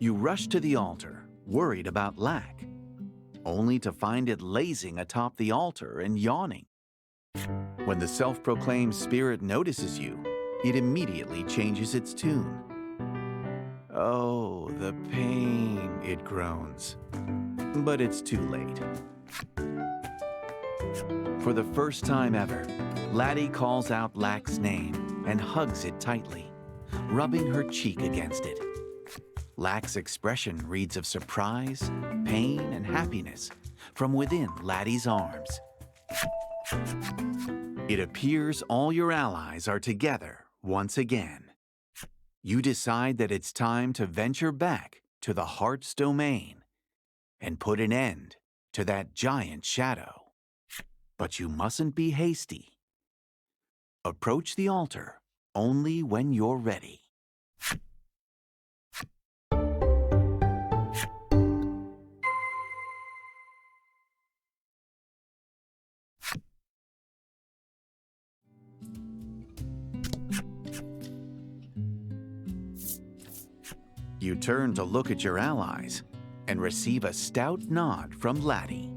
You rush to the altar, worried about Lack, only to find it lazing atop the altar and yawning. When the self-proclaimed spirit notices you, it immediately changes its tune. "Oh, the pain," it groans. But it's too late. For the first time ever, Laddie calls out Lack's name and hugs it tightly, rubbing her cheek against it. Lack's expression reads of surprise, pain, and happiness from within Laddie's arms. It appears all your allies are together once again. You decide that it's time to venture back to the heart's domain and put an end to that giant shadow. But you mustn't be hasty. Approach the altar only when you're ready. You turn to look at your allies and receive a stout nod from Laddie.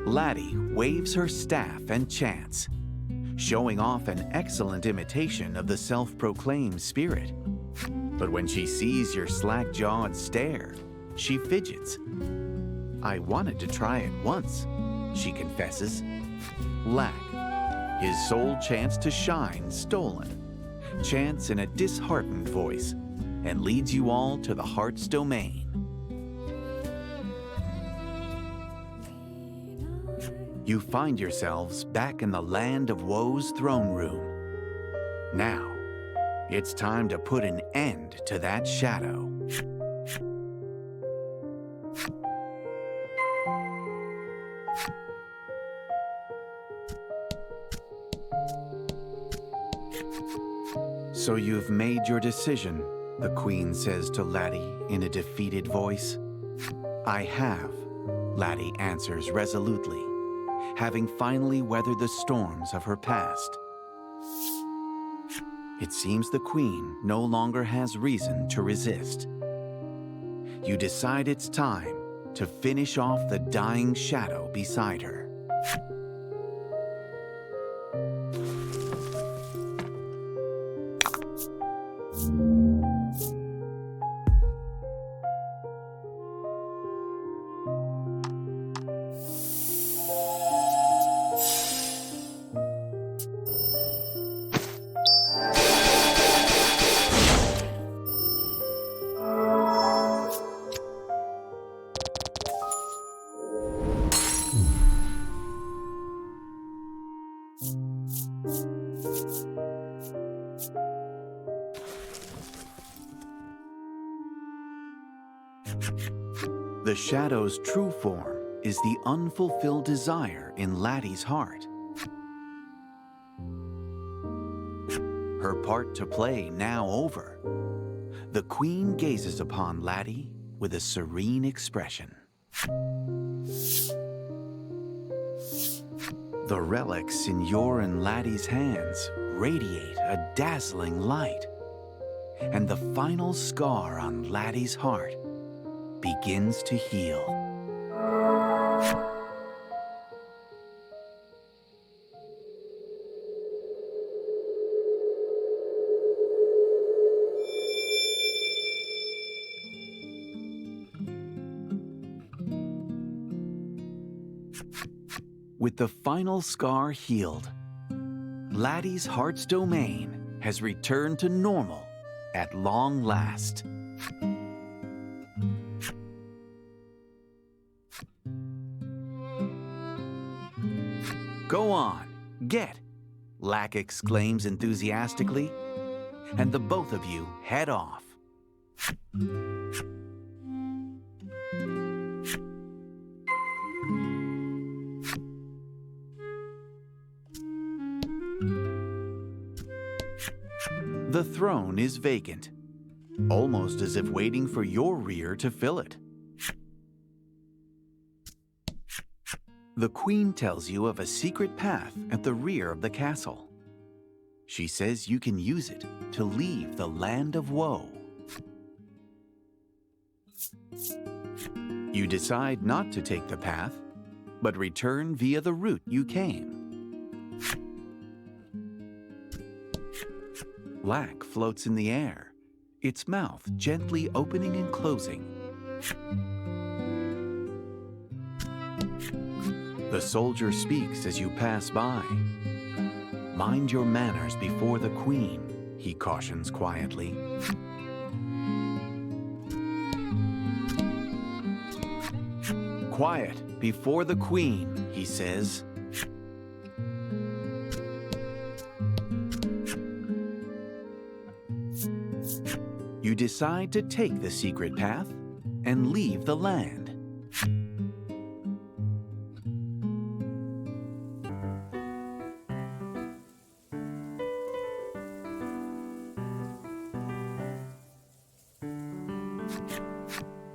Laddie waves her staff and chants, showing off an excellent imitation of the self-proclaimed spirit. But when she sees your slack-jawed stare, she fidgets. "I wanted to try it once," she confesses. Lack, his sole chance to shine stolen, chants in a disheartened voice and leads you all to the heart's domain. You find yourselves back in the land of Woe's throne room. Now, it's time to put an end to that shadow. "So you've made your decision," the Queen says to Laddie in a defeated voice. "I have," Laddie answers resolutely, having finally weathered the storms of her past. It seems the Queen no longer has reason to resist. You decide it's time to finish off the dying shadow beside her. The shadow's true form is the unfulfilled desire in Laddie's heart. Her part to play now over, the Queen gazes upon Laddie with a serene expression. The relics in your and Laddie's hands radiate a dazzling light, and the final scar on Laddie's heart begins to heal. With the final scar healed, Laddie's heart's domain has returned to normal at long last. "Go on, get," Lack exclaims enthusiastically, and the both of you head off. The throne is vacant, almost as if waiting for your rear to fill it. The queen tells you of a secret path at the rear of the castle. She says you can use it to leave the land of woe. You decide not to take the path, but return via the route you came. Lack floats in the air, its mouth gently opening and closing. The soldier speaks as you pass by. Mind your manners before the queen, he cautions quietly. Quiet before the queen, he says. You decide to take the secret path and leave the land.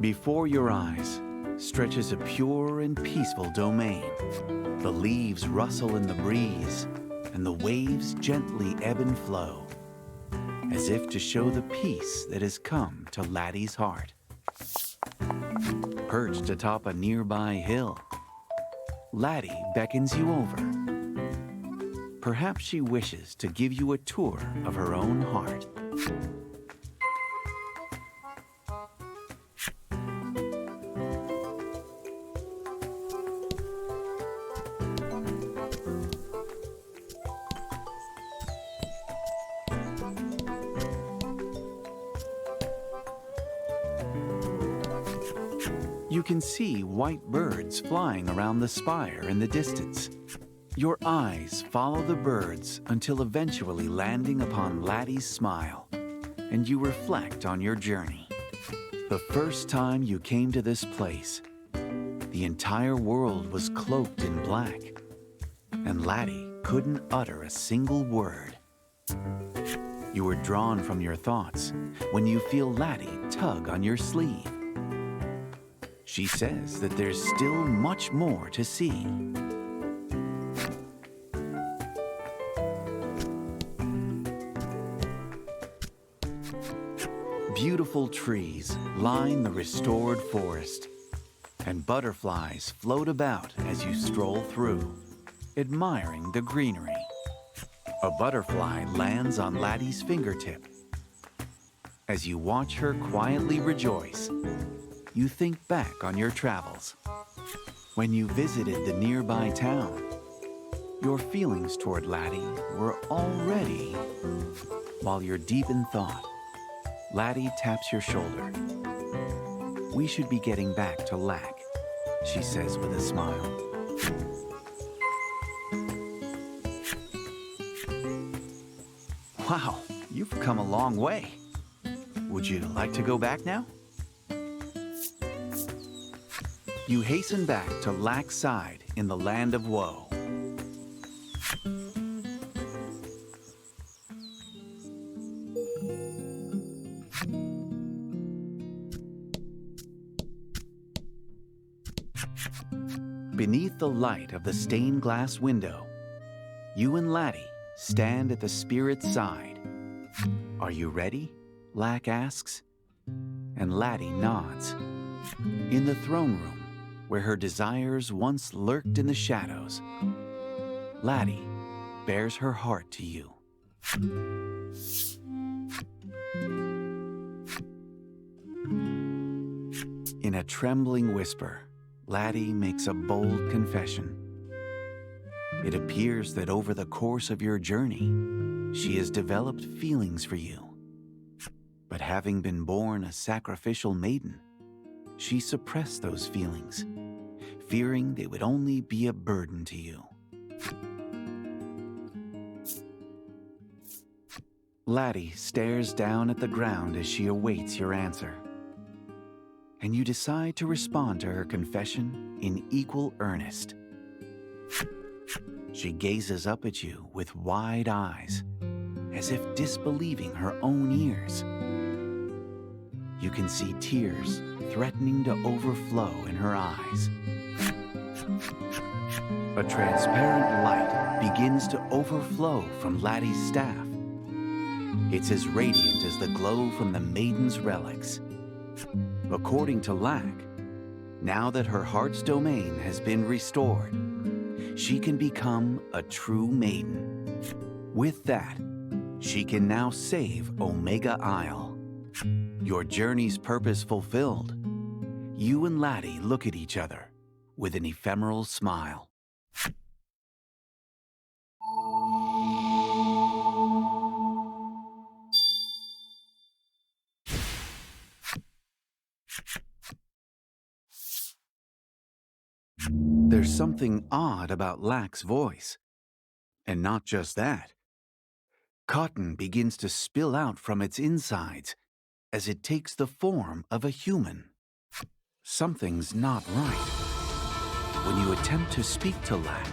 Before your eyes stretches a pure and peaceful domain. The leaves rustle in the breeze, and the waves gently ebb and flow, as if to show the peace that has come to Laddie's heart. Perched atop a nearby hill, Laddie beckons you over. Perhaps she wishes to give you a tour of her own heart. You can see white birds flying around the spire in the distance. Your eyes follow the birds until eventually landing upon Laddie's smile, and you reflect on your journey. The first time you came to this place, the entire world was cloaked in black, and Laddie couldn't utter a single word. You were drawn from your thoughts when you feel Laddie tug on your sleeve. She says that there's still much more to see. Beautiful trees line the restored forest, and butterflies float about as you stroll through, admiring the greenery. A butterfly lands on Laddie's fingertip. As you watch her quietly rejoice, you think back on your travels. When you visited the nearby town, your feelings toward Laddie were already... While you're deep in thought, Laddie taps your shoulder. We should be getting back to Lack, she says with a smile. Wow, you've come a long way. Would you like to go back now? You hasten back to Lack's side in the land of woe. Beneath the light of the stained glass window, you and Laddie stand at the spirit's side. Are you ready? Lack asks. And Laddie nods. In the throne room, where her desires once lurked in the shadows, Laddie bears her heart to you. In a trembling whisper, Laddie makes a bold confession. It appears that over the course of your journey, she has developed feelings for you. But having been born a sacrificial maiden, she suppressed those feelings, fearing they would only be a burden to you. Laddie stares down at the ground as she awaits your answer, and you decide to respond to her confession in equal earnest. She gazes up at you with wide eyes, as if disbelieving her own ears. You can see tears threatening to overflow in her eyes. A transparent light begins to overflow from Laddie's staff. It's as radiant as the glow from the Maiden's relics. According to Lack, now that her heart's domain has been restored, she can become a true Maiden. With that, she can now save Omega Isle. Your journey's purpose fulfilled. You and Laddie look at each other with an ephemeral smile. There's something odd about Lack's voice. And not just that. Cotton begins to spill out from its insides as it takes the form of a human. Something's not right. When you attempt to speak to Lack,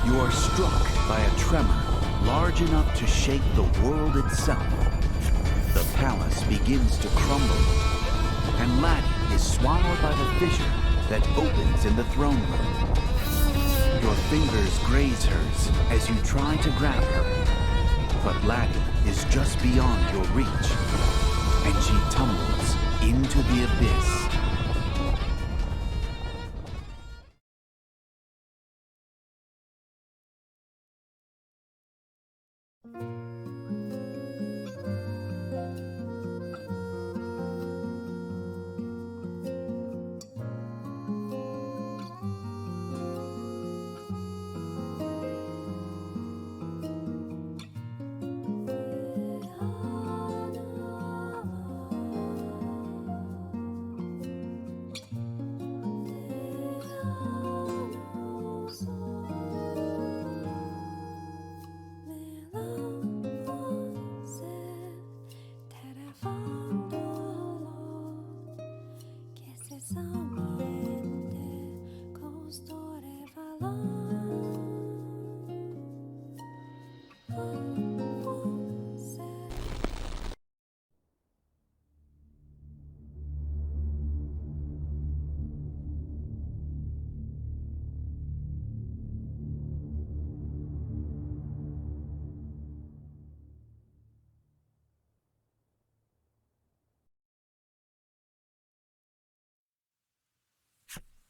you are struck by a tremor large enough to shake the world itself. The palace begins to crumble, and Laddie is swallowed by the fissure that opens in the throne room. Your fingers graze hers as you try to grab her, but Laddie is just beyond your reach, and she tumbles into the abyss.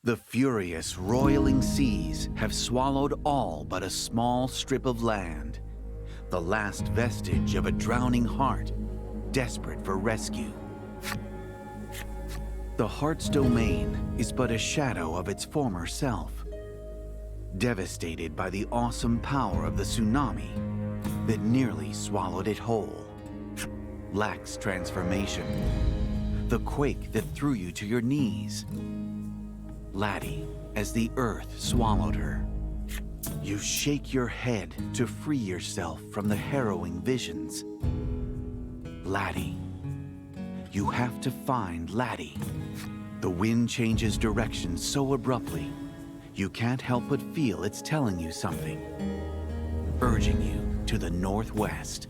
The furious, roiling seas have swallowed all but a small strip of land, the last vestige of a drowning heart, desperate for rescue. The heart's domain is but a shadow of its former self, devastated by the awesome power of the tsunami that nearly swallowed it whole. Lack's transformation, the quake that threw you to your knees. Laddie, as the earth swallowed her. You shake your head to free yourself from the harrowing visions. Laddie. You have to find Laddie. The wind changes direction so abruptly, you can't help but feel it's telling you something, urging you to the northwest.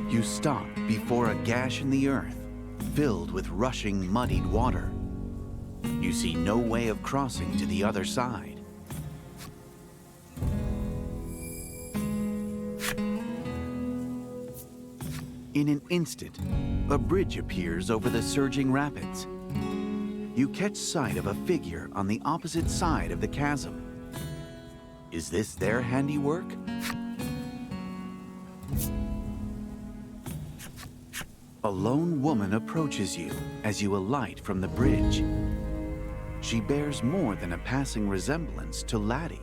You stop before a gash in the earth, filled with rushing, muddied water. You see no way of crossing to the other side. In an instant, a bridge appears over the surging rapids. You catch sight of a figure on the opposite side of the chasm. Is this their handiwork? A lone woman approaches you as you alight from the bridge. She bears more than a passing resemblance to Laddie.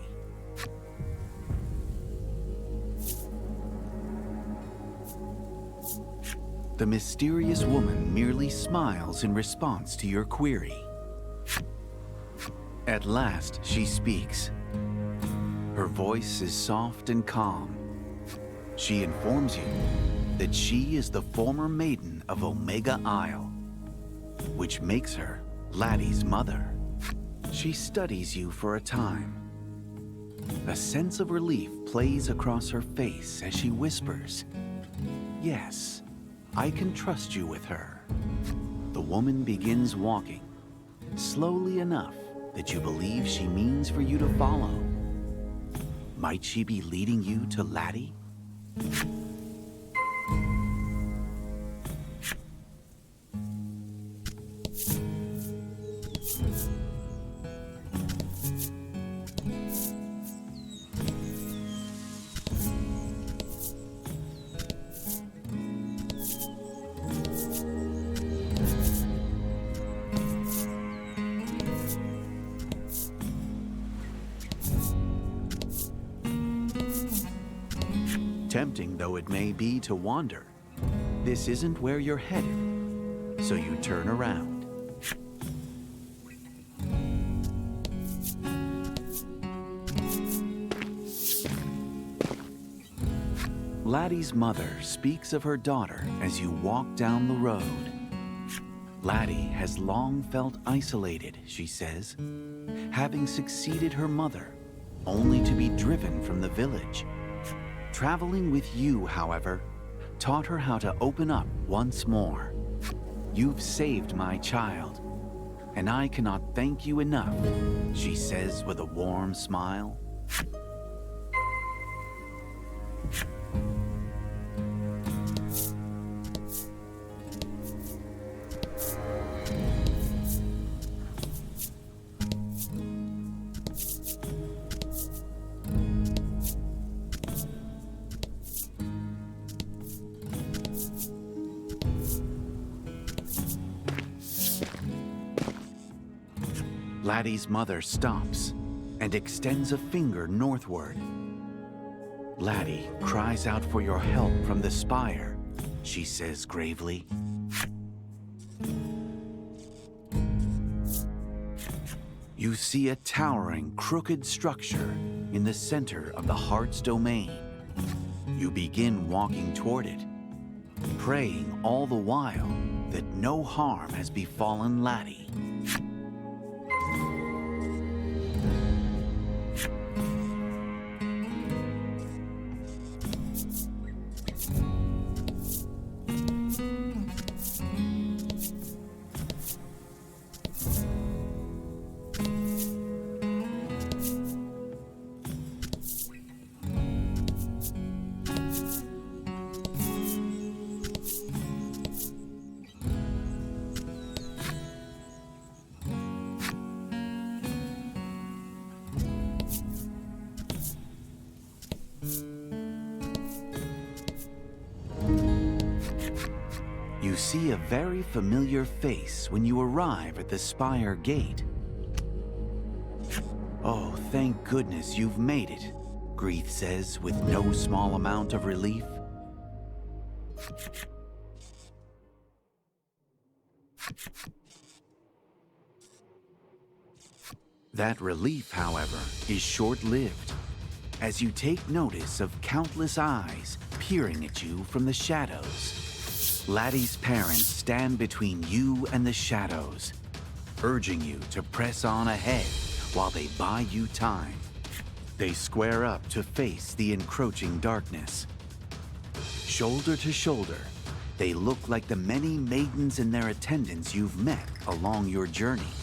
The mysterious woman merely smiles in response to your query. At last, she speaks. Her voice is soft and calm. She informs you that she is the former Maiden of Omega Isle, which makes her Laddie's mother. She studies you for a time. A sense of relief plays across her face as she whispers, "Yes, I can trust you with her." The woman begins walking, slowly enough that you believe she means for you to follow. Might she be leading you to Laddie? Tempting though it may be to wander, this isn't where you're headed, so you turn around. Laddie's mother speaks of her daughter as you walk down the road. Laddie has long felt isolated, she says, having succeeded her mother, only to be driven from the village. Traveling with you, however, taught her how to open up once more. "You've saved my child, and I cannot thank you enough," she says with a warm smile. Laddie's mother stops and extends a finger northward. "Laddie cries out for your help from the spire," she says gravely. You see a towering, crooked structure in the center of the heart's domain. You begin walking toward it, praying all the while that no harm has befallen Laddie. You see a very familiar face when you arrive at the spire gate. "Oh, thank goodness you've made it," Grieth says with no small amount of relief. That relief, however, is short-lived, as you take notice of countless eyes peering at you from the shadows. Laddie's parents stand between you and the shadows, urging you to press on ahead while they buy you time. They square up to face the encroaching darkness. Shoulder to shoulder, they look like the many maidens and their attendants you've met along your journey.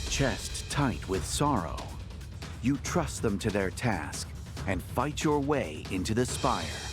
Chest tight with sorrow, you trust them to their task and fight your way into the spire.